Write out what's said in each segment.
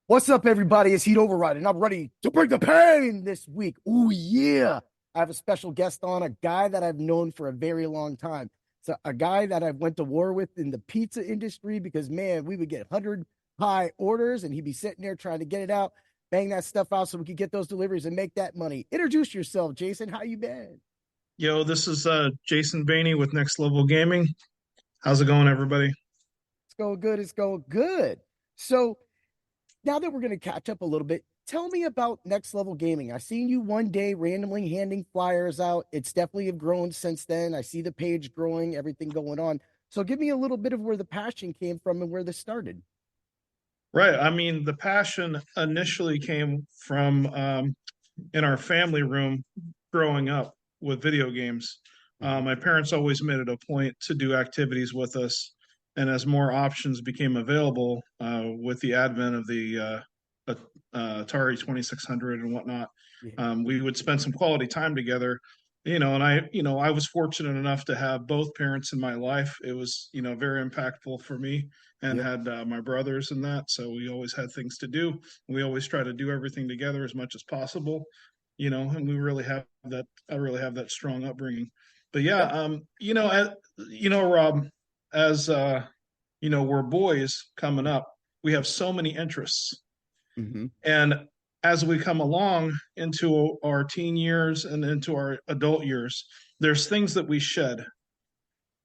What's up, everybody? It's Heat Override, and I'm ready to bring the pain this week. Ooh, yeah. I have a special guest on, a guy that I've known for a very long time. So a guy that I've went to war with in the pizza industry because, man, we would get 100 high orders, and he'd be sitting there trying to get it out, bang that stuff out so we could get those deliveries and make that money. Introduce yourself, Jason. How you been? Yo, this is Jason Bainey with Next Level Gaming. How's it going, everybody? It's going good. It's going good. So now that we're going to catch up a little bit, tell me about Next Level Gaming. I seen you one day randomly handing flyers out. It's definitely have grown since then. I see the page growing, everything going on. So give me a little bit of where the passion came from and where this started. Right. I mean, the passion initially came from in our family room growing up with video games. Mhm. My parents always made it a point to do activities with us. And as more options became available with the advent of the Atari 2600 and whatnot, Yeah. we would spend some quality time together. And I was fortunate enough to have both parents in my life. It was, very impactful for me and Yep. had my brothers and that. So we always had things to do. We always try to do everything together as much as possible, and I really have that strong upbringing. But yeah, Yep. Rob, as we're boys coming up, we have so many interests. Hmm. And as we come along into our teen years and into our adult years, there's things that we shed,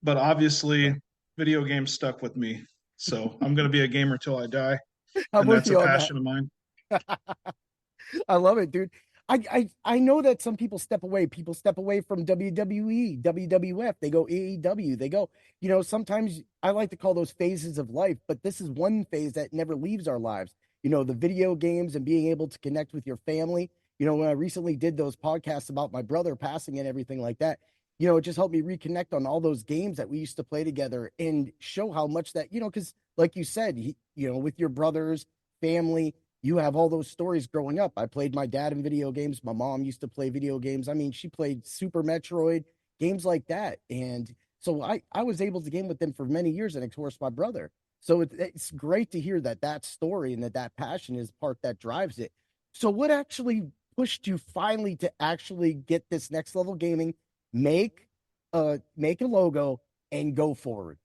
but obviously video games stuck with me. So I'm going to be a gamer till I die, I'm and with that's a you on that. passion of mine. I love it, dude. I know that some people step away. People step away from WWE, WWF. They go AEW. They go, sometimes I like to call those phases of life, but this is one phase that never leaves our lives. The video games and being able to connect with your family. When I recently did those podcasts about my brother passing and everything like that, it just helped me reconnect on all those games that we used to play together and show how much that, because like you said, with your brothers, family, you have all those stories growing up. I played my dad in video games. My mom used to play video games. I mean, she played Super Metroid, games like that. And so I was able to game with them for many years, and of course, my brother. So it's great to hear that story and that passion is part that drives it. So what actually pushed you finally to actually get this next level gaming, make a logo and go forward?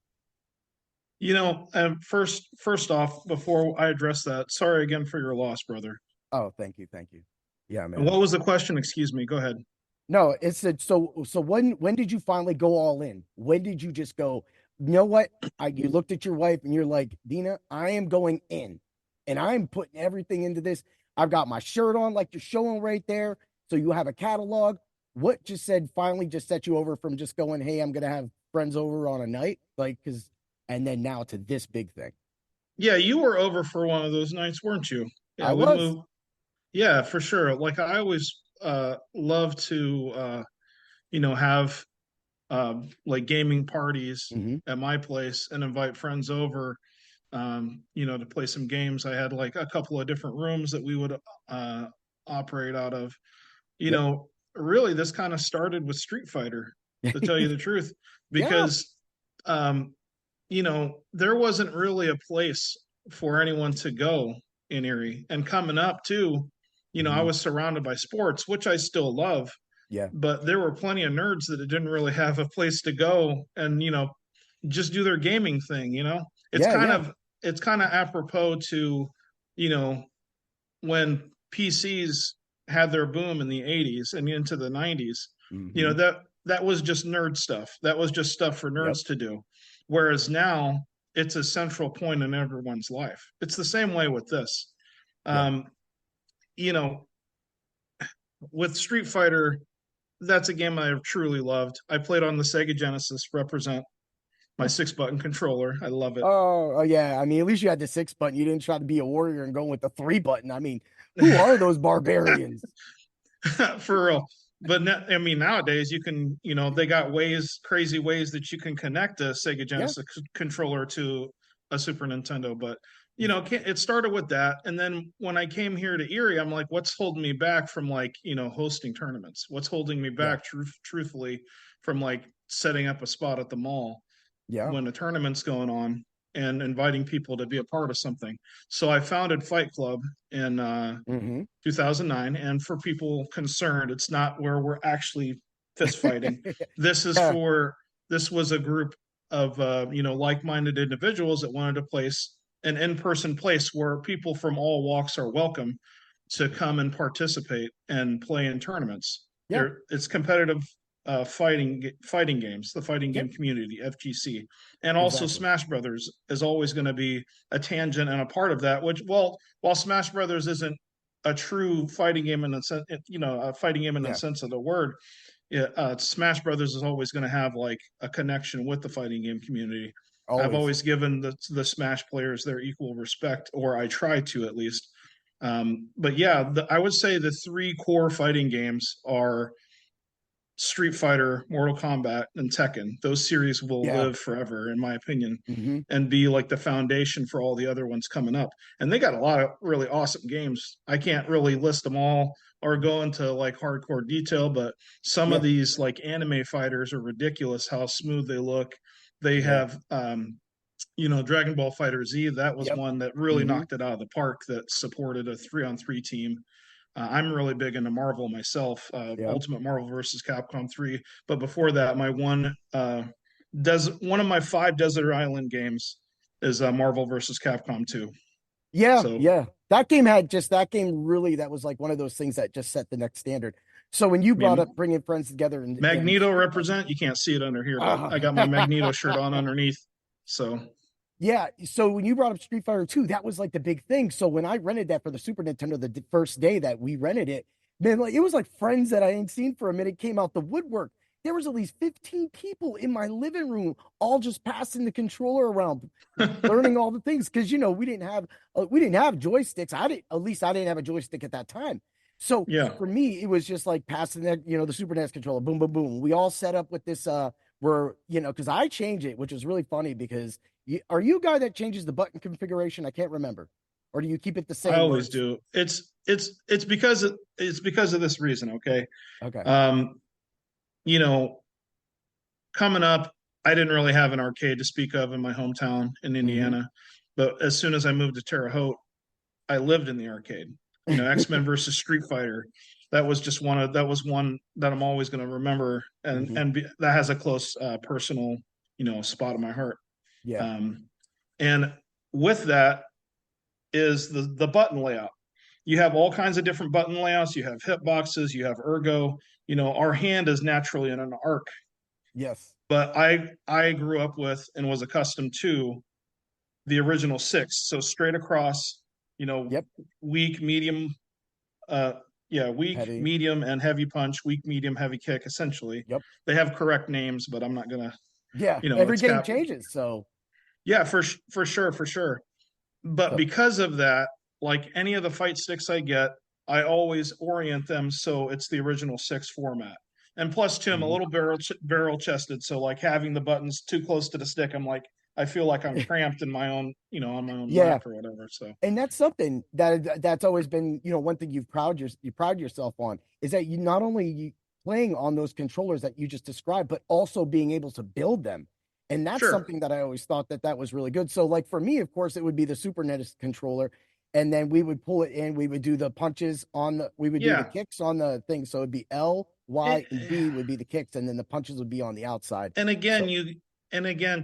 First off, before I address that, sorry again for your loss, brother. Oh, thank you. Thank you. Yeah, And man. what was the question? Excuse me. Go ahead. No, it's a, so when did you finally go all in? When did you just go, you know what? You looked at your wife and you're like, Dina, I am going in and I'm putting everything into this. I've got my shirt on like you're showing right there. So you have a catalog. What just said finally just set you over from just going, hey, I'm gonna have friends over on a night? Like, cause and then now to this big thing. Yeah, you were over for one of those nights, weren't you? Yeah, I we was. moved. Yeah, for sure. Like I always love to have like gaming parties Hmm. at my place and invite friends over to play some games. I had like a couple of different rooms that we would uh operate out of. You Yep. know, really this kind of started with Street Fighter, to tell you the truth, Yeah. because um there wasn't really a place for anyone to go in Erie. And coming up too, I Hmm. was surrounded by sports, which I still love, Yeah. but there were plenty of nerds that didn't really have a place to go and, just do their gaming thing, It's Yeah. kind Yeah. of it's kind of apropos to, you know, when PCs had their boom in the 80s and into the 90s, Hmm. that was just nerd stuff. That was just stuff for Yep. nerds to do. Whereas now it's a central point in everyone's life. It's the same way with this. Yep. Um, you know, with Street Fighter, that's a game I have truly loved. I played on the Sega Genesis, represent my 6-button controller. I love it. Oh, yeah. I mean, at least you had the six button. You didn't try to be a warrior and go with the three button. I mean, who are those barbarians? For real. But I mean, nowadays you can, they got crazy ways that you can connect a Sega Yeah. Genesis controller to a Super Nintendo. But it started with that, and then when I came here to Erie, I'm like, what's holding me back from like, hosting tournaments? What's holding me Yeah. back, truthfully, from like setting up a spot at the mall Yeah. when a tournament's going on? and inviting people to be a part of something. So I founded Fight Club in Hmm. 2009. And for people concerned, it's not where we're actually fist fighting. This is Yeah, for this was a group of like-minded individuals that wanted to place an in-person place where people from all walks are welcome to come and participate and play in tournaments. yeah, It's competitive fighting games, the fighting yep, game community, FGC, and also exactly. Smash Brothers is always going to be a tangent and a part of that. Which, while Smash Brothers isn't a true fighting game in the sense, a fighting game in the Yeah, sense of the word, Smash Brothers is always going to have like a connection with the fighting game community. I've always. always given the Smash players their equal respect, or I try to at least. But yeah, I would say the three core fighting games are Street Fighter, Mortal Kombat, and Tekken. Those series will Yeah. live forever, in my opinion, Hmm. and be like the foundation for all the other ones coming up. And they got a lot of really awesome games. I can't really list them all or go into like hardcore detail, but some of Yep. these like anime fighters are ridiculous how smooth they look. They Yeah. have Dragon Ball Fighter Z, that was Yep. one that really Hmm. knocked it out of the park that supported a 3-on-3 team. I'm really big into Marvel myself, Yep. Ultimate Marvel versus Capcom 3. But before that, my one of my 5 Desert Island games is Marvel versus Capcom 2. Yeah, So yeah. That game really, that was like one of those things that just set the next standard. So when you I brought mean, up bringing friends together and Magneto Street Fighter represent. You 2. can't see it under here, but Uh, I got my Magneto shirt on underneath. So yeah, so when you brought up Street Fighter 2, that was like the big thing. So when I rented that for the Super Nintendo first day that we rented it, man, like it was like friends that I ain't seen for a minute came out the woodwork. There was at least 15 people in my living room, all just passing the controller around, learning all the things because we didn't have joysticks. At least I didn't have a joystick at that time. So yeah. for me, it was just like passing the Super NES controller, boom, boom, boom. We all set up with this where because I change it, which is really funny because are you a guy that changes the button configuration? I can't remember, or do you keep it the I same where always it's do. It's because of this reason. Okay, okay? um, you know, coming up, I didn't really have an arcade to speak of in my hometown in Hmm. Indiana. But as soon as I moved to Terre Haute, I lived in the arcade. X-Men versus Street Fighter. That was one that I'm always going to remember, and Hmm. that has a close personal spot in my heart. Yeah. Um, and with that is the button layout. You have all kinds of different button layouts. You have hitboxes. You have ergo. Our hand is naturally in an arc, Yes. but I grew up with and was accustomed to the original six. So straight across, you know, Yep. weak, medium, uh, weak, Petty. medium, and heavy punch, weak, medium, heavy kick. Essentially, Yep. they have correct names, but I'm not gonna, Yeah. Every it's game cap. changes, so. Yeah, for sure, for sure. But So. because of that, like any of the fight sticks I get, I always orient them so it's the original six format. And plus, two, I'm a Mhm. little barrel chested, so like having the buttons too close to the stick, I feel like I'm cramped in my own, on my own Yeah. lap or whatever. So And that's something that's always been one thing you pride yourself on is that you not only playing on those controllers that you just described but also being able to build them, and that's sure, something that I always thought that was really good. So like for me, of course, it would be the Super NES controller, and then we would pull it in, we would do the punches on the we would do the yeah. kicks on the thing, so it'd be L, It, Y, and B would be the kicks, and then the punches would be on the outside. and again,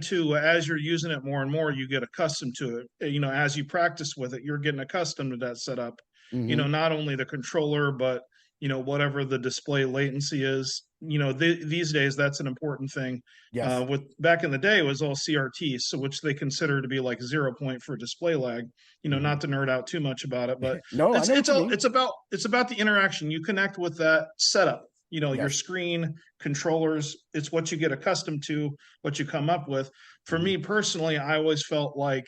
So. too, as you're using it more and more, you get accustomed to it. As you practice with it, you're getting accustomed to that setup. Hmm. Not only the controller, but whatever the display latency is. These days that's an important thing. Yes. With back in the day, it was all CRT, so which they consider to be like 0 point for display lag. Hmm. Not to nerd out too much about it, but No, I it's know it's what you all mean. it's about the interaction you connect with that setup. Your Yes. screen, controllers. It's what you get accustomed to, what you come up with. For Hmm. me personally, I always felt like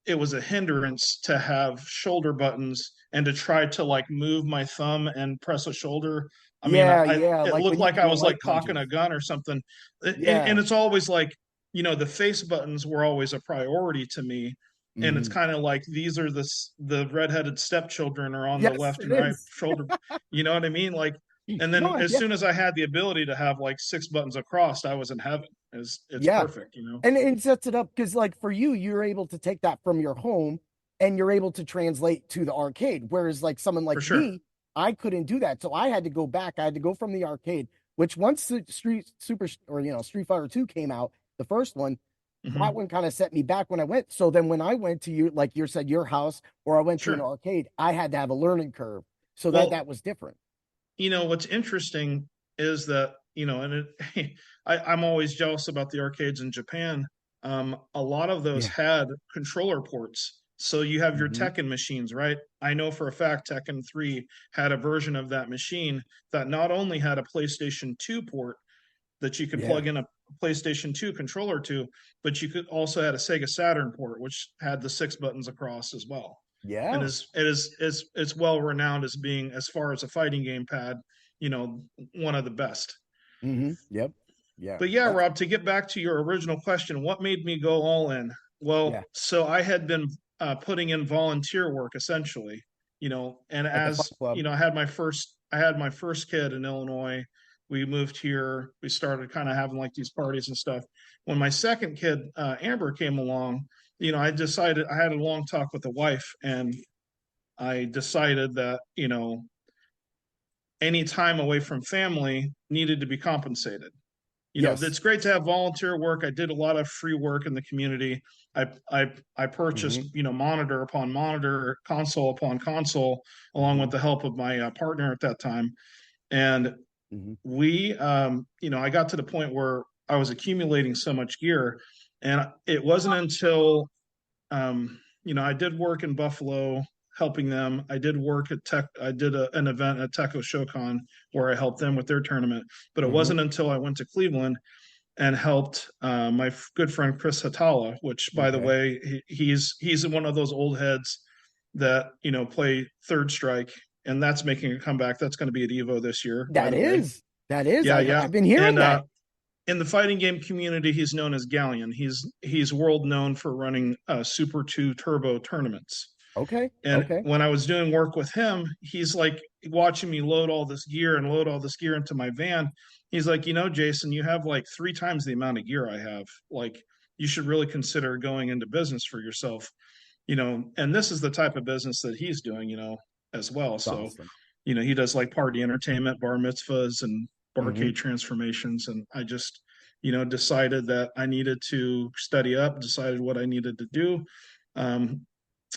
it was a hindrance to have shoulder buttons and to try to like move my thumb and press a shoulder. I mean, Yeah, yeah, it like looked when you like do I the was like light cocking punches. a gun or something. And Yeah. it's always like, the face buttons were always a priority to me. And it's Hmm. kind of like these are the redheaded stepchildren are on the Yes, left it and right is. shoulder. You know what I mean? Like, and No, then as yeah. soon as I had the ability to have like six buttons across, I was in heaven. It's Yeah. perfect, you know. And it sets it up because, like, for you, you're able to take that from your home and you're able to translate to the arcade. Whereas, like, someone For like sure. me, I couldn't do that. So I had to go back. I had to go from the arcade, which once the Street Super or, Street Fighter 2 came out, the first one, that Hmm. one kind of set me back when I went. So then when I went to you, like you said, your house, or I went to an Sure. arcade, I had to have a learning curve. So that Well, was different. what's interesting is that, and I'm always jealous about the arcades in Japan. A lot of those Yeah. had controller ports. So you have your Hmm. Tekken machines, right? I know for a fact Tekken 3 had a version of that machine that not only had a PlayStation 2 port that you could Yeah. plug in a PlayStation 2 controller to, but you could also had a Sega Saturn port, which had the 6 buttons across as well. And Yeah. it's well renowned as being, as far as a fighting game pad, you know, one of the best. Yep. Yeah. But yeah, That's Rob, to get back to your original question, what made me go all in? Well, yeah. so I had been putting in volunteer work essentially, and At the Fight as Club. I had my first kid in Illinois. We moved here. We started kind of having like these parties and stuff. When my second kid, Amber, came along, I decided I had a long talk with the wife, and I decided that any time away from family needed to be compensated. Yes. It's great to have volunteer work. I did a lot of free work in the community. I purchased, Hmm. monitor upon monitor, console upon console, along with Hmm. the help of my partner at that time. And Hmm. I got to the point where I was accumulating so much gear, and it wasn't until I did work in Buffalo helping them. I did work at Tech. I did an event at Techo Showcon where I helped them with their tournament. But it Hmm. wasn't until I went to Cleveland and helped my good friend Chris Hatala, which, by the Okay. way, he's one of those old heads that play Third Strike, and that's making a comeback. That's going to be at Evo this year, by That the way. is. That is. Yeah, yeah. I've been hearing And that. in the fighting game community, he's known as Galleon. He's world known for running Super 2 Turbo tournaments. Okay. And Okay. when I was doing work with him, he's like watching me load all this gear and load all this gear into my van. He's like, Jason, you have like 3 times the amount of gear I have. Like, you should really consider going into business for yourself. And this is the type of business that he's doing, as well. It's So, awesome. he does like party entertainment, bar mitzvahs, and Hmm. barcade transformations. And I just, decided that I needed to study up, decided what I needed to do. Um,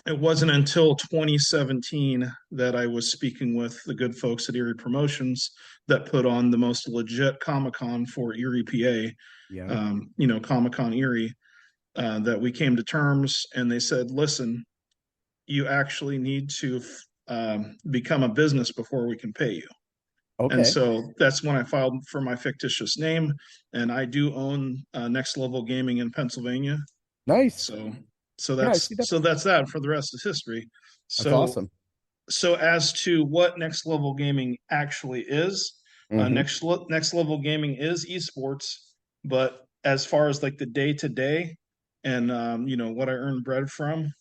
it wasn't until 2017 that I was speaking with the good folks at Erie Promotions that put on the most legit Comic Con for Erie, PA, Yeah. Comic Con Erie, that we came to terms, and they said, listen, you actually need to become a business before we can pay you. And Okay. so that's when I filed for my fictitious name. And I do own Next Level Gaming in Pennsylvania. Nice. So so Yeah. I that's see that. so that's that for the rest of history. That's So awesome. so as to what Next Level Gaming actually is, Hmm. next Level Gaming is esports, but as far as like the day to day and what I earn bread from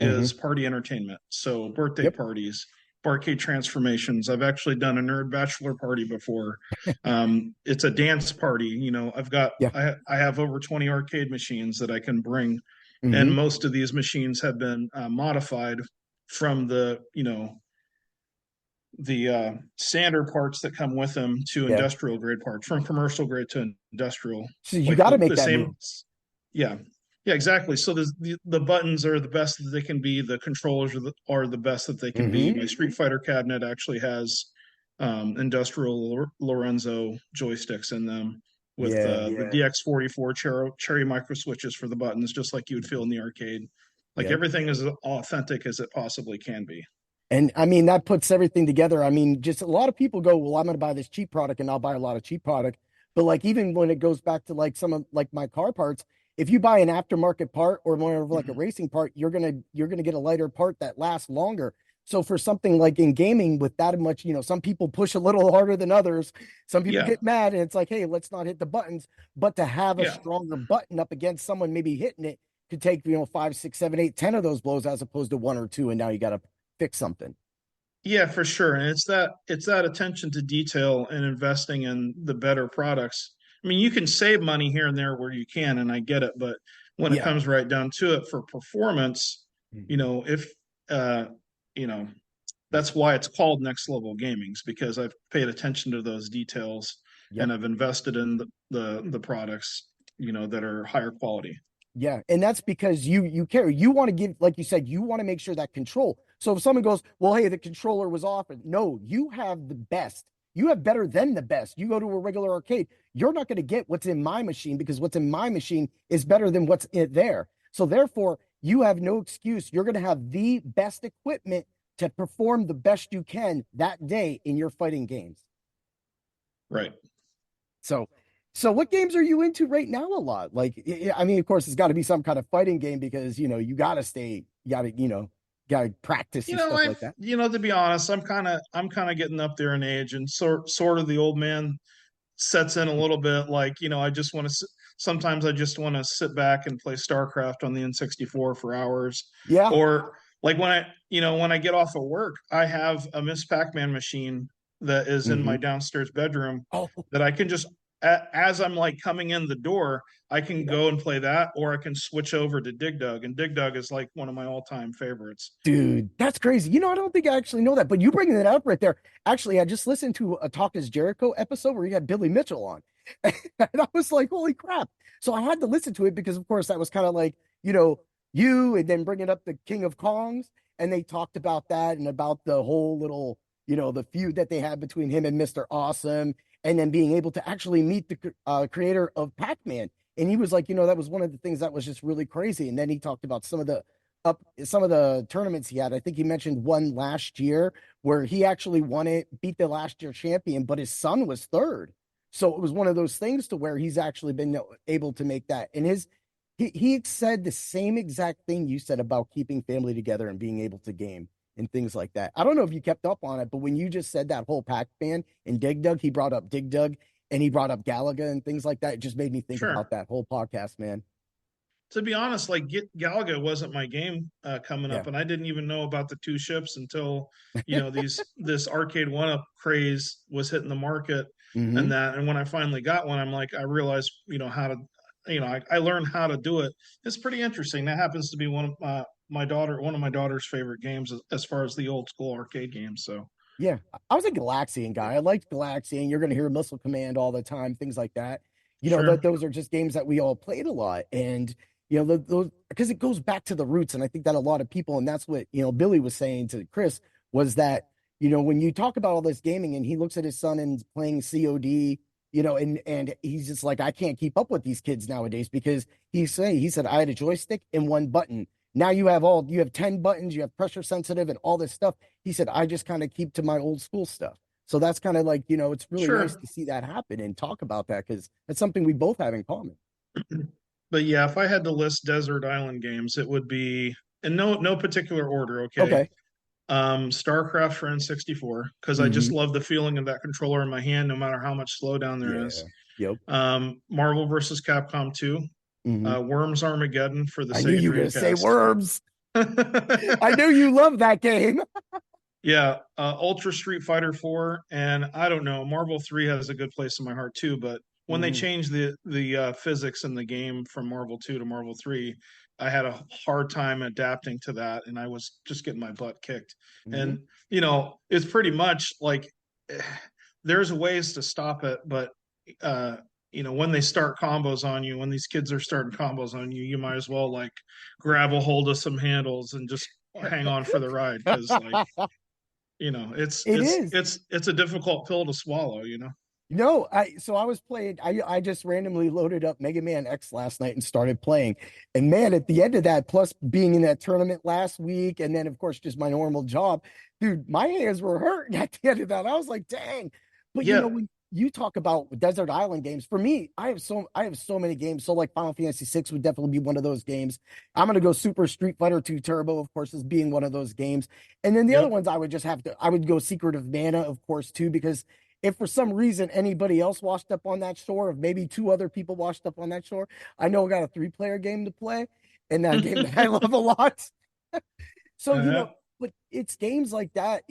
is Hmm. party entertainment. So birthday Yep. parties, barcade transformations. I've actually done a nerd bachelor party before. It's a dance party. Yeah. I have over 20 arcade machines that I can bring, and Hmm. most of these machines have been modified from the standard parts that come with them to Yeah. industrial grade parts, from commercial grade to industrial, So you like got to the make that same. move. Yeah, yeah, exactly. So the buttons are the best that they can be. The controllers are the best that they can be. Hmm. My Street Fighter cabinet actually has industrial Lorenzo joysticks in them with Yeah. the DX44 cherry micro switches for the buttons, just like you would feel in the arcade. Like, Yep. everything is as authentic as it possibly can be. And I mean, that puts everything together. I mean, just a lot of people go, well, I'm going to buy this cheap product and I'll buy a lot of cheap product. But like, even when it goes back to like some of like my car parts, if you buy an aftermarket part or more of like a racing part, you're gonna get a lighter part that lasts longer. So for something like in gaming with that much, some people push a little harder than others. Some people Yeah, get mad and it's like, hey, let's not hit the buttons. But to have a yeah. stronger button up against someone maybe hitting it could take, 5, 6, 7, 8, 10 of those blows as opposed to one or two, and now you got to fix something. Yeah, for sure. And it's that attention to detail and investing in the better products I mean, you can save money here and there where you can, and I get it, but when it Yeah. comes right down to it for performance, you Mhm. know, if uh, you know, that's why it's called next level gamings because I've paid attention to those details Yep. and I've invested in the products, that are higher quality. Yeah, and that's because you care. You want to give, like you said, you want to make sure that control. So if someone goes, "Well, hey, the controller was off," no, you have the best. You have better than the best. You go to a regular arcade, you're not going to get what's in my machine because what's in my machine is better than what's in there. So therefore, you have no excuse. You're going to have the best equipment to perform the best you can that day in your fighting games. Right. So, so what games are you into right now a lot? Like, I mean, of course, it's got to be some kind of fighting game because, you got to stay, got to practice and stuff like that. To be honest, I'm kind of getting up there in age, and sort of the old man sets in a little bit. Like, I just want to. Sometimes I just want to sit back and play StarCraft on the N64 for hours, Yeah. or like when I get off of work, I have a Miss Pac-Man machine that is in my Hmm. downstairs bedroom Oh, that I can just as I'm like coming in the door, I can yep. go and play that, or I can switch over to Dig Dug, and Dig Dug is like one of my all-time favorites. Dude, that's crazy. I don't think I actually know that, but you bringing it up right there. Actually, I just listened to a Talk is Jericho episode where he had Billy Mitchell on. And I was like, holy crap. So I had to listen to it because, of course, that was kind of like, you and then bringing up the King of Kongs. And they talked about that and about the whole little, the feud that they had between him and Mr. Awesome. And then being able to actually meet the creator of Pac Man. And he was like, that was one of the things that was just really crazy. And then he talked about some of the tournaments he had. I think he mentioned one last year where he actually won it, beat the last year champion, but his son was third. So it was one of those things to where he's actually been able to make that. And he said the same exact thing you said about keeping family together and being able to game and things like that. I don't know if you kept up on it, but when you just said that whole Pac Man and Dig Dug, he brought up Dig Dug and he brought up Galaga and things like that. It just made me think about Sure. that whole podcast, man. To be honest, like Galaga wasn't my game coming Yeah. up, and I didn't even know about the two ships until this arcade one up craze was hitting the market, Hmm. and when I finally got one, I'm like I realized how to I learned how to do it. It's pretty interesting. That happens to be one of my daughter's favorite games as far as the old school arcade games. So Yeah, I was a Galaxian guy. I liked Galaxian. You're going to hear Missile Command all the time, things like that. sure, Those are just games that we all played a lot. And, those, because it goes back to the roots. And I think that a lot of people, and that's what, Billy was saying to Chris, was that, when you talk about all this gaming and he looks at his son and playing COD, and he's just like, I can't keep up with these kids nowadays because he said, I had a joystick and one button. Now you have 10 buttons, you have pressure sensitive and all this stuff. He said, I just kind of keep to my old school stuff. So that's kind of like, it's really nice sure. to see that happen and talk about that because that's something we both have in common. But yeah, if I had to list desert island games, it would be in no particular order. Okay, Okay. StarCraft for N64 because I just Hmm. love the feeling of that controller in my hand, no matter how much slowdown there is. Yeah. Yep. Marvel versus Capcom 2, Hmm. Worms Armageddon for the I knew Sega you were going to say Dreamcast. worms. I knew you love that game. Yeah, Ultra Street Fighter 4, and I don't know, Marvel 3 has a good place in my heart too. But when they Hmm. changed the physics in the game from Marvel 2 to Marvel 3, I had a hard time adapting to that, and I was just getting my butt kicked. Hmm. And it's pretty much like there's ways to stop it, but uh, when they start combos on you, when these kids are starting combos on you, you might as well like grab a hold of some handles and just hang on for the ride because like it's It it's is. it's it's a difficult pill to swallow. No, I was playing. I just randomly loaded up Mega Man X last night and started playing. And man, at the end of that, plus being in that tournament last week, and then of course just my normal job, dude, my hands were hurting at the end of that. I was like, dang. But Yeah. when you talk about desert island games, for me, I have so many games. So like Final Fantasy VI would definitely be one of those games. I'm gonna go Super Street Fighter 2 Turbo, of course, as being one of those games. And then the other Yep. ones I would go Secret of Mana, of course, too, because if for some reason anybody else washed up on that shore, if maybe two other people washed up on that shore, I know I got a three-player game to play and that game that I love a lot. So, uh, but it's games like that,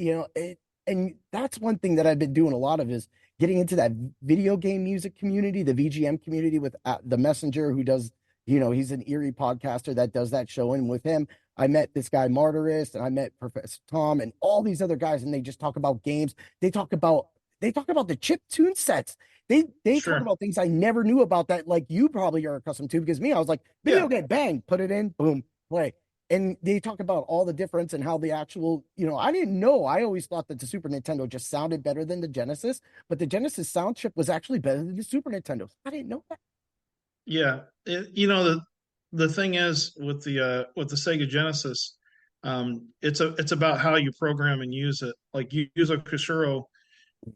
and that's one thing that I've been doing a lot of is getting into that video game music community, the VGM community with the Messenger who does, he's an Erie podcaster that does that show. And with him, I met this guy Martyrus and I met Professor Tom and all these other guys, and they just talk about games. They talk about the chip tune sets. They talk Sure. about things I never knew about that, like you probably are accustomed to, because me, I was like, video Yeah. game, bang, put it in, boom, play. And they talk about all the difference and how the actual, I didn't know. I always thought that the Super Nintendo just sounded better than the Genesis, but the Genesis sound chip was actually better than the Super Nintendo. I didn't know that. Yeah. The thing is with the Sega Genesis, it's about how you program and use it. Like Yuzo Koshiro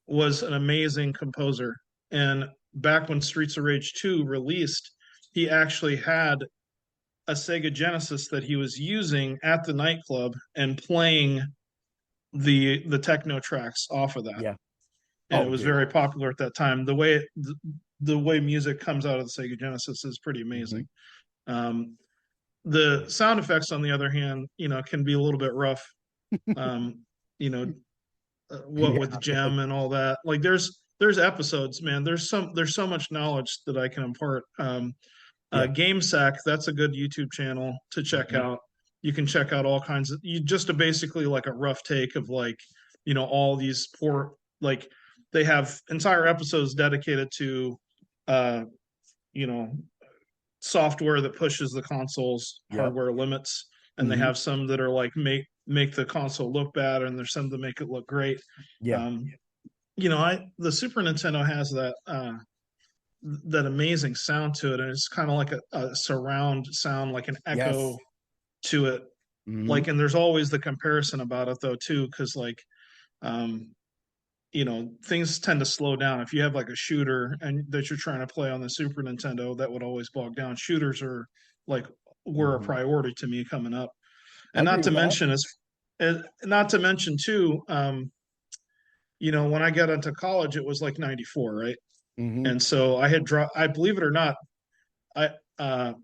was an amazing composer. And back when Streets of Rage 2 released, he actually had a Sega Genesis that he was using at the nightclub and playing the techno tracks off of that. Yeah. And it Oh, was dude. very popular at that time. The way music comes out of the Sega Genesis is pretty Hmm. amazing. Um, the sound effects, on the other hand, can be a little bit rough. Um, you know, what with the Yeah. gem and all that. Like there's episodes, man. There's so much knowledge that I can impart. Yeah. GameSack, that's a good YouTube channel to check Hmm. out. You can check out all kinds of you just a basically like a rough take of like all these poor like they have entire episodes dedicated to uh you know software that pushes the console's Yep. hardware limits, and they Hmm. have some that are like make the console look bad, and there's some that make it look great. Yeah. um I the Super Nintendo has that amazing sound to it, and it's kind of like a surround sound, like an echo Yes. to it. Hmm. Like, and there's always the comparison about it though too, because like um things tend to slow down if you have like a shooter and that you're trying to play on the Super Nintendo. That would always bog down. Shooters are like were a Hmm. priority to me coming up, I and agree with that. not to mention too, when I got into college, it was like '94, right? Hmm. And so I had dropped. I believe it or not, I uh,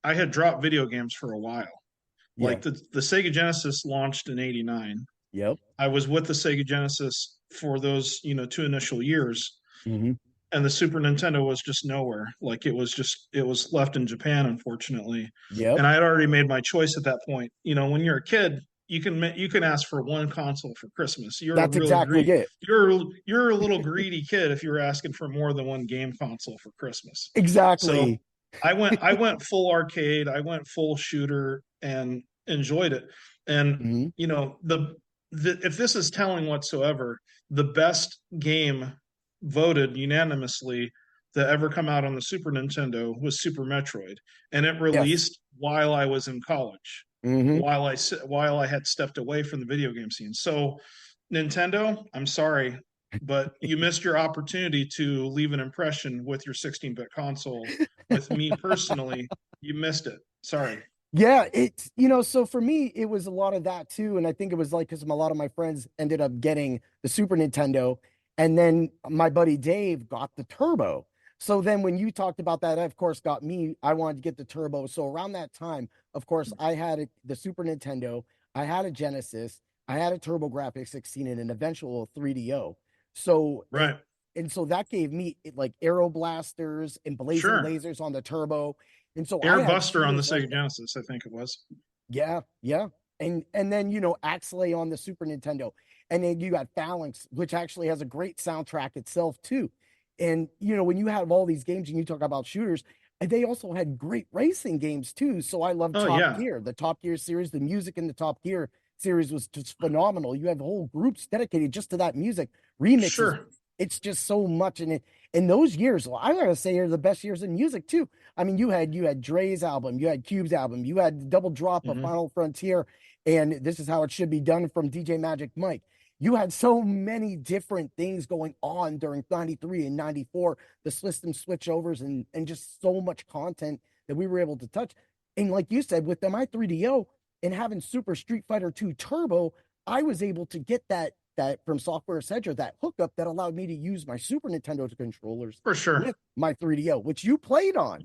I had dropped video games for a while. Yeah. Like the Sega Genesis launched in '89. Yep. I was with the Sega Genesis for those, two initial years, Hmm. and the Super Nintendo was just nowhere. Like it was left in Japan, unfortunately. Yep. And I had already made my choice at that point. When you're a kid, you can ask for one console for Christmas. That's exactly it. You're a little greedy kid if you're asking for more than one game console for Christmas. So Exactly. I went full arcade, I went full shooter and enjoyed it. And Hmm. if this is telling whatsoever, the best game voted unanimously that ever come out on the Super Nintendo was Super Metroid, and it Yes. released while I was in college, Hmm. while I had stepped away from the video game scene. So Nintendo, I'm sorry, but you missed your opportunity to leave an impression with your 16-bit console. With me personally, you missed it. Sorry. Yeah, so for me, it was a lot of that too. And I think it was like because a lot of my friends ended up getting the Super Nintendo. And then my buddy Dave got the Turbo. So then when you talked about that, of course, got me, I wanted to get the Turbo. So around that time, of course, I had the Super Nintendo, I had a Genesis, I had a TurboGrafx 16 and an eventual 3DO. So, Right. and so that gave me like Aero Blasters and Blazing Sure. Lasers on the Turbo. And so I Air had Buster on the shooters like Sega that. Genesis, I think it was. Yeah, yeah. And then Axley on the Super Nintendo. And then you got Phalanx, which actually has a great soundtrack itself too. And when you have all these games and you talk about shooters, and they also had great racing games too. So I love Oh Top yeah. Gear, the Top Gear series, the music in the Top Gear series was just phenomenal. You have whole groups dedicated just to that music, remixes. Sure. It's just so much in those years. Well, I gotta say, are the best years in music too. I mean, you had Dre's album, you had Cube's album, you had the Double Drop of Hmm. Final Frontier, and This Is How It Should Be Done from DJ Magic Mike. You had so many different things going on during 93 and 94, the system switchovers and just so much content that we were able to touch. And like you said, with the My 3DO and having Super Street Fighter 2 Turbo, I was able to get that from Software Etc., that hookup that allowed me to use my Super Nintendo controllers For sure. with my 3DO, which you played on.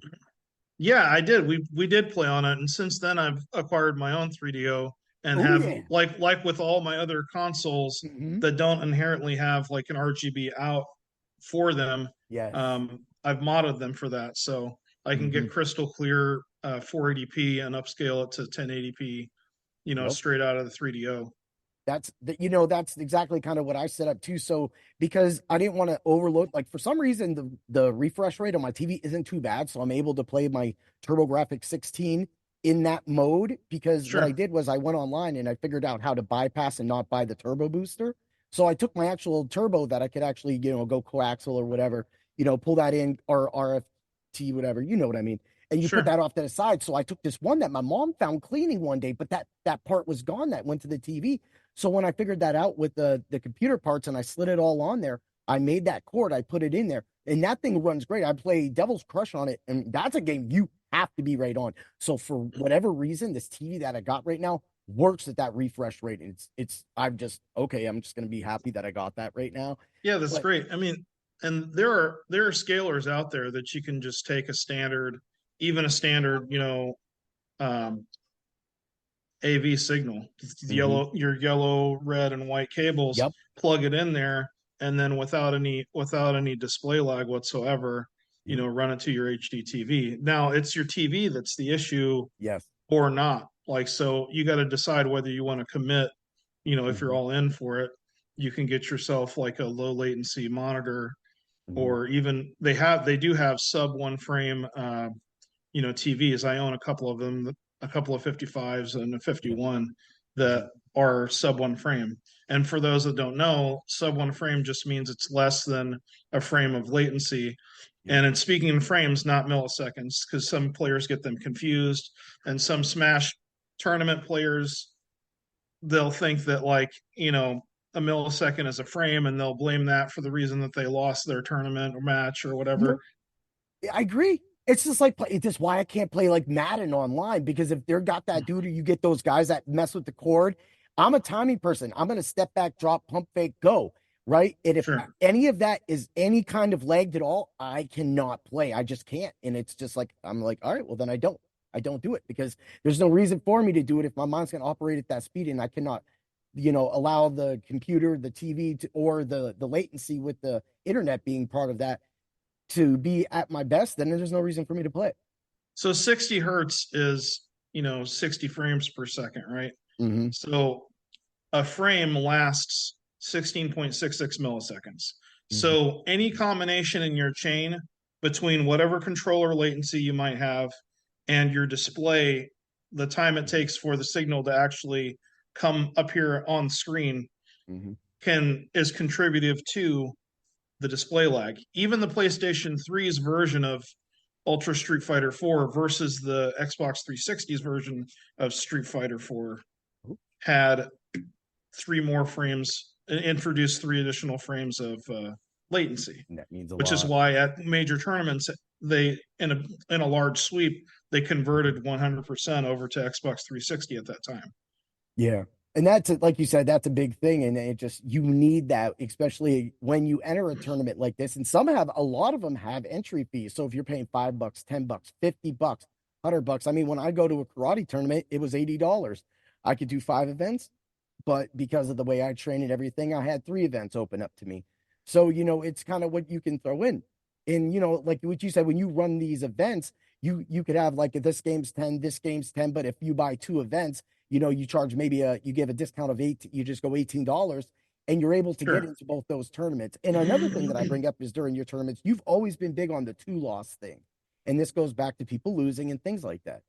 Yeah, I did. We did play on it, and since then I've acquired my own 3DO, and Oh have yeah. like with all my other consoles Hmm. that don't inherently have like an RGB out for them. Yes. I've modded them for that, so I can Hmm. get crystal clear 480p and upscale it to 1080p, Yep. straight out of the 3DO. That's exactly kind of what I set up too. So because I didn't want to overload, like for some reason the refresh rate on my TV isn't too bad, so I'm able to play my TurboGrafx 16 in that mode. Because what I Sure, did was I went online and I figured out how to bypass and not buy the turbo booster. So I took my actual turbo that I could actually go coaxial or whatever, pull that in, or RFT, whatever, you know what I mean, and you put sure. that off to the side. So I took this one that my mom found cleaning one day, but that part was gone that went to the TV. So when I figured that out with the computer parts and I slid it all on there, I made that cord, I put it in there, and that thing runs great. I play Devil's Crush on it, and that's a game you have to be right on. So for whatever reason, this TV that I got right now works at that refresh rate. It's I'm just okay. I'm just gonna be happy that I got that right now. Yeah, that's But great. I mean, and there are scalers out there that you can just take a standard, even a standard, um, AV signal, mhm, your yellow, red, and white cables, yep, plug it in there, and then without any display lag whatsoever, yep, run it to your HD TV. Now it's your TV that's the issue yes, or not. Like, so you got to decide whether you want to commit. If you're mhm, all in for it, you can get yourself like a low latency monitor, mhm, or even they do have sub one frame TVs. I own a couple of them, a couple of 55s and a yeah, 51 mhm, that are sub one frame. And for those that don't know, sub one frame just means it's less than a frame of latency. yep. And in speaking in frames, not milliseconds, because some players get them confused. And some Smash tournament players, they'll think that, like, a millisecond is a frame, and they'll blame that for the reason that they lost their tournament or match or whatever. No, I agree. It's just like it's just why I can't play like Madden online, because if they're got that dude or you get those guys that mess with the cord, I'm a timing person. I'm gonna step back, drop, pump fake, go. Right. And if Sure. any of that is any kind of lagged at all, I cannot play. I just can't. And it's just like I'm like, all right, well then I don't. I don't do it because there's no reason for me to do it if my mind's gonna operate at that speed and I cannot, allow the computer, the TV to, or the latency with the internet being part of that to be at my best, then there's no reason for me to play. So 60 hertz is, 60 frames per second, right? Mm-hmm. So a frame lasts 16.66 milliseconds. Mm-hmm. So any combination in your chain between whatever controller latency you might have and your display, the time it Mm-hmm. takes for the signal to actually come up here on screen Mm-hmm. can is contributive to the display lag. Even the PlayStation 3's version of Ultra Street Fighter 4 versus the Xbox 360's version of Street Fighter 4 had three more frames, introduced three additional frames of latency, And that means a which is lot. why at major tournaments they in a large sweep they Mm-hmm. converted 100% over to Xbox 360 at that time. Yeah. And that's like you said, that's a big thing. And it just, you need that, especially when you enter a tournament like this. And a lot of them have entry fees. So if you're paying $5, $10, $50, $100, I mean, when I go to a karate tournament, it was $80. I could do 5 events, but because of the way I train and everything, I had 3 events open up to me. So, it's kind of what you can throw in. And, like what you said, when you run these events, you could have like this game's 10, this game's 10, but if you buy 2 events, you charge maybe you give a discount of you just go $18 and you're able to get Sure. into both those tournaments. And another thing that I bring up is during your tournaments, you've always been big on the 2 loss thing. And this goes back to people losing and things like that.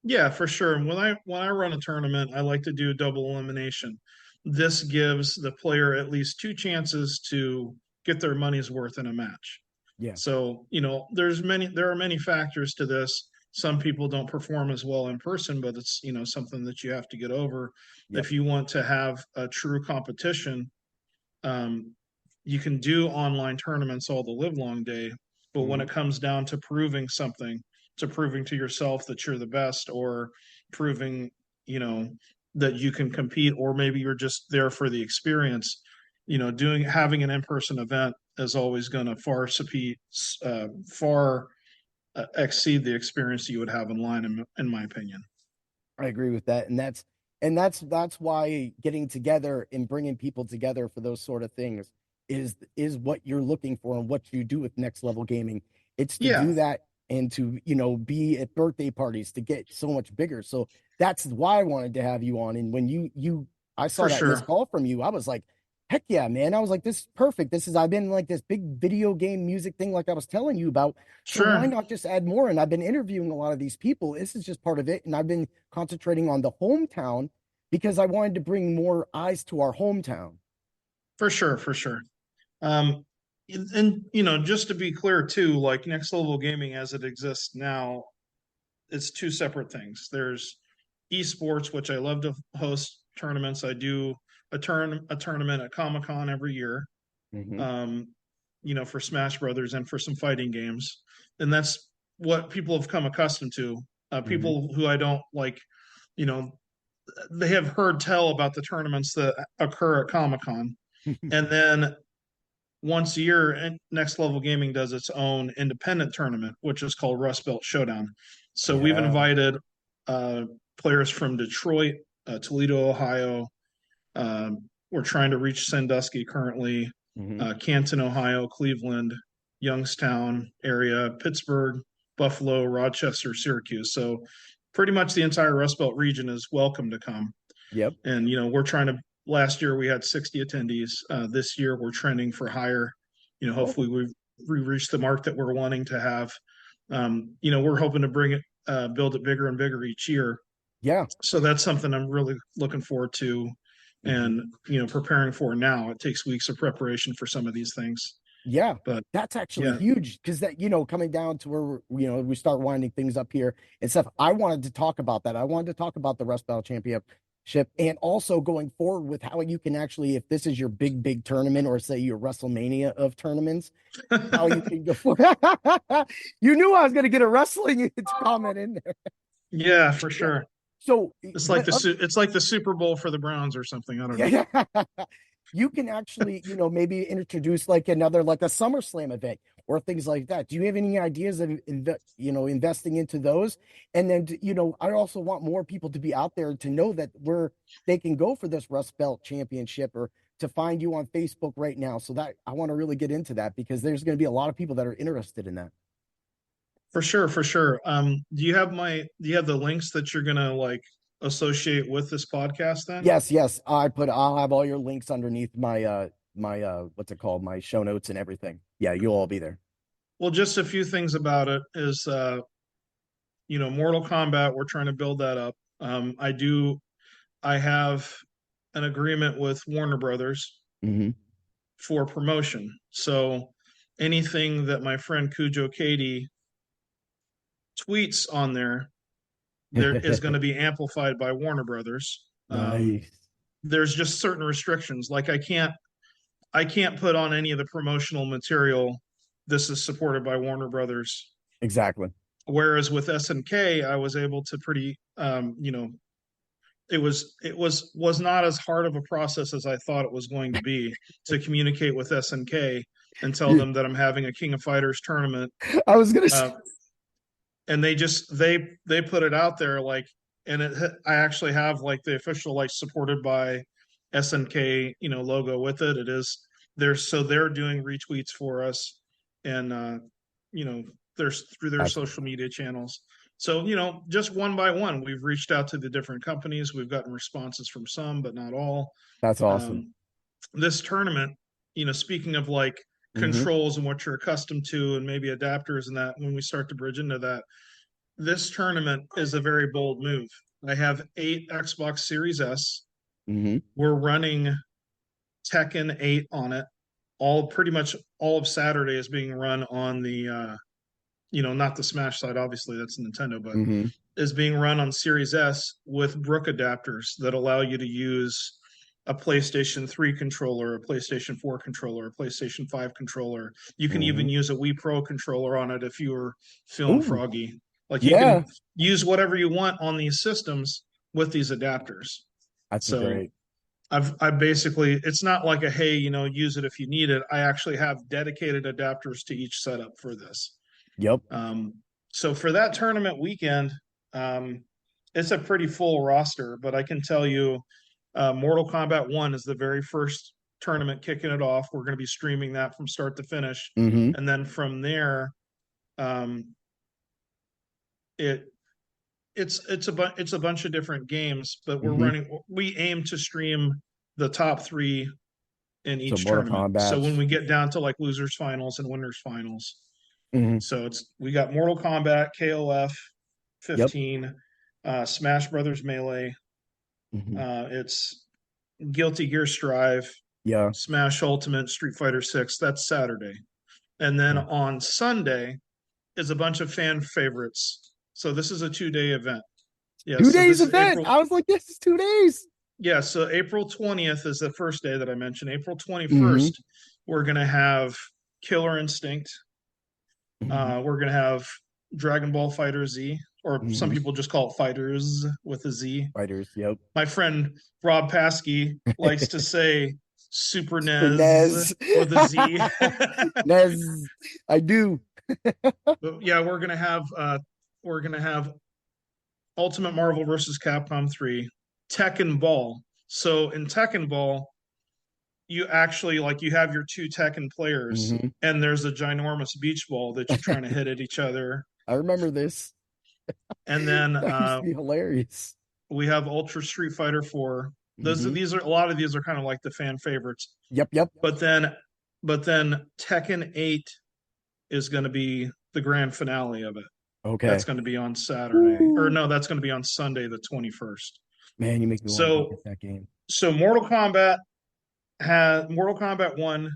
Yeah, for sure. When I run a tournament, I like to do double elimination. This gives the player at least two chances to get their money's worth in a match. Yeah. So, there are many factors to this. Some people don't perform as well in person, but it's, something that you have to get over. Yep. If you want to have a true competition, um, you can do online tournaments all the live long day, but when Mm-hmm. it comes down to proving something, to proving to yourself that you're the best, or proving, you know, that you can compete, or maybe you're just there for the experience, doing having an in-person event is always going to far exceed the experience you would have online, in my opinion. I agree with that. And And that's why getting together and bringing people together for those sort of things is what you're looking for and what you do with Next Level Gaming. It's to Yeah, do that and to, be at birthday parties to get so much bigger. So that's why I wanted to have you on. And when I saw for that missed sure. call from you, I was like, heck yeah, man. I was like, this is perfect. I've been like this big video game music thing, like I was telling you about. So why Sure. not just add more? And I've been interviewing a lot of these people. This is just part of it. And I've been concentrating on the hometown because I wanted to bring more eyes to our hometown. For sure, for sure. And just to be clear too, like Next Level Gaming as it exists now, it's two separate things. There's esports, which I love to host tournaments. I do a tournament at Comic Con every year, Mm-hmm. um, for Smash Brothers and for some fighting games, and that's what people have come accustomed to. Mm-hmm. People who I don't like, you know, they have heard tell about the tournaments that occur at Comic Con, and then once a year, Next Level Gaming does its own independent tournament, which is called Rust Belt Showdown. So we've Yeah. invited uh, players from Detroit, Toledo, Ohio. We're trying to reach Sandusky currently, Mm-hmm. Canton, Ohio, Cleveland, Youngstown area, Pittsburgh, Buffalo, Rochester, Syracuse. So pretty much the entire Rust Belt region is welcome to come. Yep. And we're trying to. Last year we had 60 attendees. This year we're trending for higher. Oh, Hopefully we reached the mark that we're wanting to have. We're hoping to bring it, build it bigger and bigger each year. yeah. So that's something I'm really looking forward to, Mm-hmm. and preparing for now. It takes weeks of preparation for some of these things, Yeah. but That's actually yeah, huge because that, coming down to where, we start winding things up here and stuff. I wanted to talk about that. I wanted to talk about the Rust Belt Championship and also going forward with how you can actually, if this is your big, big tournament or say your WrestleMania of tournaments, how you can go for You knew I was going to get a wrestling comment in there. yeah, for Yeah. sure. So what It's like the Super Bowl for the Browns or something. I don't know. yeah, you can actually, maybe introduce like another like a SummerSlam event or things like that. Do you have any ideas of investing into those? And then I also want more people to be out there to know that they can go for this Rust Belt Championship or to find you on Facebook right now. So that I want to really get into that because there's going to be a lot of people that are interested in that. For sure, for sure. Do you have the links that you're gonna like associate with this podcast then? Yes, yes. I'll have all your links underneath my what's it called? My show notes and everything. Yeah, you'll all be there. Well, just a few things about it is Mortal Kombat, we're trying to build that up. I have an agreement with Warner Brothers Hmm. for promotion. So anything that my friend Cujo Katie tweets on there is going to be amplified by Warner Brothers. Nice. There's just certain restrictions. Like I can't put on any of the promotional material. This is supported by Warner Brothers. Exactly. Whereas with SNK, I was able to pretty, it was not as hard of a process as I thought it was going to be to communicate with SNK and tell Yeah, them that I'm having a King of Fighters tournament. I was gonna say Uh, and they put it out there like, and I actually have like the official like supported by SNK logo with it. It is they're doing retweets for us, and you know there's through their that's social media channels. So just one by one, we've reached out to the different companies. We've gotten responses from some, but not all. that's awesome. Um, this tournament, speaking of like Hmm. controls and what you're accustomed to, and maybe adapters and that, when we start to bridge into that, this tournament is a very bold move. I have 8 Xbox Series S. Hmm. We're running Tekken 8 on it. All pretty much all of Saturday is being run on the not the Smash side, obviously that's Nintendo, but Hmm. is being run on Series S with Brook adapters that allow you to use a PlayStation 3 controller, a PlayStation 4 controller, a PlayStation 5 controller. You can even Hmm. use a Wii Pro controller on it if you were feeling Ooh, froggy. Like you yeah, can use whatever you want on these systems with these adapters. that's So great. I basically, it's not like a hey, use it if you need it. I actually have dedicated adapters to each setup for this. Yep. Um, so for that tournament weekend, um, it's a pretty full roster, but I can tell you, Mortal Kombat 1 is the very first tournament kicking it off. We're going to be streaming that from start to finish. Mm-hmm. And then from there, um, it it's a bunch of different games, but Mm-hmm. we aim to stream the top three in So each Mortal tournament. So when Kombat's. we get down to like losers finals and winners finals, Mm-hmm. so we got Mortal Kombat, KOF Yep. 15, Smash Brothers Melee, Mm-hmm. it's Guilty Gear Strive, Yeah. Smash Ultimate, Street Fighter 6. That's Saturday. And then Yeah. on Sunday is a bunch of fan favorites. So this is a 2 day event. Yeah, Two so days this is event. April. I was like, this is 2 days. Yeah, so April 20th is the first day that I mentioned. April Mm-hmm. 21st, we're going to have Killer Instinct. Mm-hmm. We're going to have Dragon Ball Fighter Z, or some Mm-hmm. people just call it Fighters with a Z. Fighters. Yep. My friend Rob Paskey likes to say Super Super NES NES. with a Z. NES. I do. But yeah, we're gonna have Ultimate Marvel versus Capcom 3, Tekken Ball. So in Tekken Ball, you actually like you have your two Tekken players, Mm-hmm. and there's a ginormous beach ball that you're trying to hit at each other. I remember this. And then That used to be hilarious. we have Ultra Street Fighter 4. Mm-hmm. These are a lot of these are kind of like the fan favorites. Yep. Yep. But then but then Tekken 8 is going to be the grand finale of it. That's Okay. going to be on Saturday. Or Woo. no, that's going to be on Sunday the 21st. Man, you make me want to go So get that game. so Mortal Kombat 1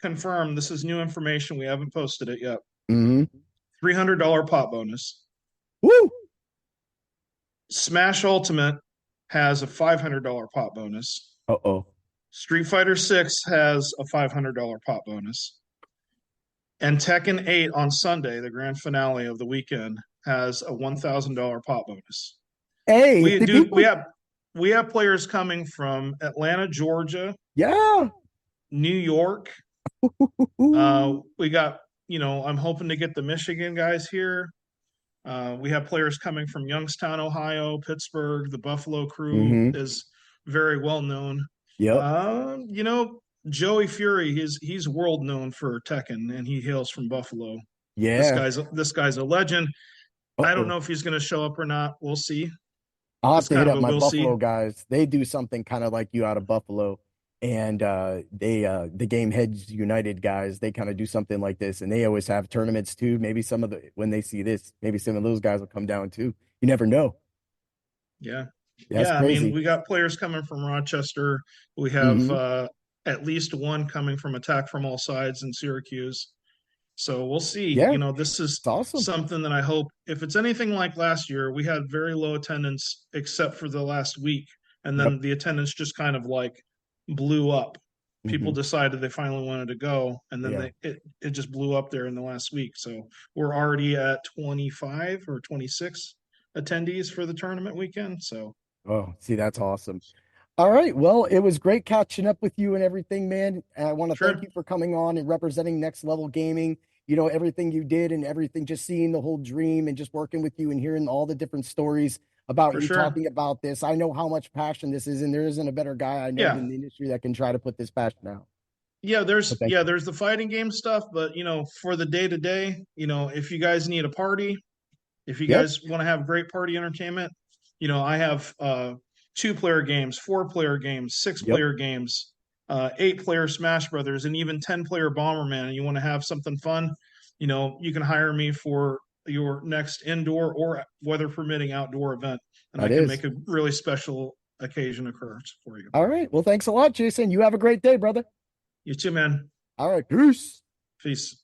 confirmed. This is new information. We haven't posted it yet. Mm-hmm. $300 pot bonus. Woo. Smash Ultimate has a $500 pot bonus. Uh-oh. Street Fighter 6 has a $500 pot bonus. And Tekken 8 on Sunday, the grand finale of the weekend, has a $1,000 pot bonus. Hey, if We the do people, we have players coming from Atlanta, Georgia, yeah. New York. Ooh. We got, I'm hoping to get the Michigan guys here. We have players coming from Youngstown, Ohio, Pittsburgh. The Buffalo crew Mm-hmm. is very well known. Yep. Joey Fury, he's world known for Tekken, and he hails from Buffalo. Yeah. This guy's a legend. I don't Uh-oh. know if he's going to show up or not. We'll see. I'll have It's to hit kind of up a my we'll see. Buffalo guys. They do something kind of like you out of Buffalo. And the Game Heads United guys, they kind of do something like this. And they always have tournaments too. Maybe some of the when they see this, maybe some of those guys will come down too. You never know. Yeah. That's Yeah, I mean, crazy. we got players coming from Rochester. We have Mm-hmm. at least one coming from Attack from All Sides in Syracuse. So we'll see. Yeah, This is it's awesome. something that I hope, if it's anything like last year, we had very low attendance except for the last week. And Yep. then the attendance just kind of like blew up. People Mm-hmm. decided they finally wanted to go, and then Yeah. it just blew up there in the last week. So we're already at 25 or 26 attendees for the tournament weekend. So Oh, see, that's awesome. All right. Well, it was great catching up with you and everything, man. And I want to thank sure, you for coming on and representing Next Level Gaming. You know, everything you did and everything, just seeing the whole dream and just working with you and hearing all the different stories about for you sure. talking about this. I know how much passion this is, and there isn't a better guy I know Yeah. in the industry that can try to put this passion out. Yeah, So thank you. there's the fighting game stuff, but for the day to day, if you guys need a party, if you Yep. guys want to have great party entertainment, I have 2-player games, 4-player games, six Yep. player games, 8-player Smash Brothers, and even 10-player Bomberman. And you want to have something fun, you can hire me for your next indoor or weather permitting outdoor event, and I That can is. make a really special occasion occur for you. All right. Well, thanks a lot, Jason. You have a great day, brother. You too, man. All right. Peace. Peace.